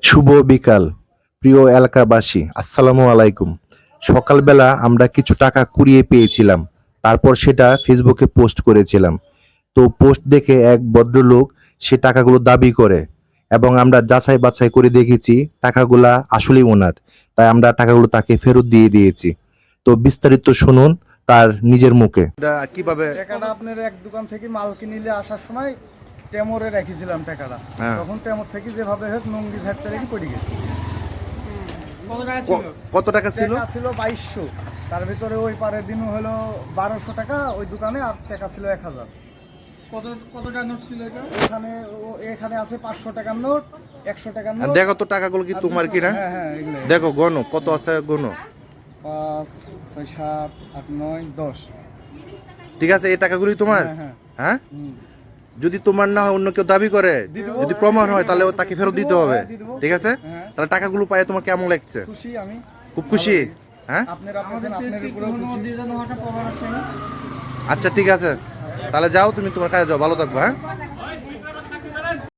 শুভ বিকাল প্রিয় এলাকাবাসী, আসসালামু আলাইকুম। সকালবেলা আমরা কিছু টাকা কুড়িয়ে পেয়েছিলাম, তারপর সেটা ফেসবুকে পোস্ট করেছিলাম। তো পোস্ট দেখে এক ভদ্রলোক সে টাকাগুলো দাবি করে এবং আমরা যাচাই বাছাই করে দেখেছি টাকাগুলা আসলেই ওনার। তাই আমরা টাকাগুলো তাকে ফেরত দিয়ে দিয়েছি। তো বিস্তারিত শুনুন তার নিজের মুখে। এটা কিভাবে? টাকাটা আপনার এক দোকান থেকে মাল কিনিলে আসার সময় টেমরে রেখেছিলাম টাকাটা। হ্যাঁ। তখন টেমর থেকে যেভাবে হোক নঙ্গি ঝাড়তে রেখে পড়ে গেছে। কত টাকা ছিল? টাকা ছিল 2200, তার ভিতরে ওই পারের দিন হলো 1200 টাকা ওই দোকানে, আর টাকা ছিল 1000। কত টাকা নোট ছিল এটা? এখানে আছে 500 টাকার নোট, 100 টাকার নোট। দেখো তো টাকাগুলো কি আর তোমার 200 কিনা? হ্যাঁ হ্যাঁ, এগুলো দেখো গনো কত আছে, গনো। 5 6 7 8 9 10। ঠিক আছে, এই টাকাগুলি তোমার? হ্যাঁ, হ্যাঁ। হ্যাঁ, হুম। যদি তোমার না হয় অন্য কেউ দাবি করে, দিয়ে দেবো। যদি প্রমাণ হয় তাহলে তাকে ফেরত দিতে হবে। দিয়ে দেবো। ঠিক আছে, হ্যাঁ। তাহলে টাকাগুলো পাই তোমার কেমন লাগছে? খুশি আমি, খুব খুশি? হ্যাঁ, আপনারা আমাদের পেয়েছেন, আপনার পেজকে উপরেও ধন্যবাদ খুশি। দিয়ে জানো, হঠাৎ প্রমাণ আসেনি। আচ্ছা ঠিক আছে, তাহলে যাও, তুমি তোমার কাজে যাও, ভালো থাকবে। হ্যাঁ।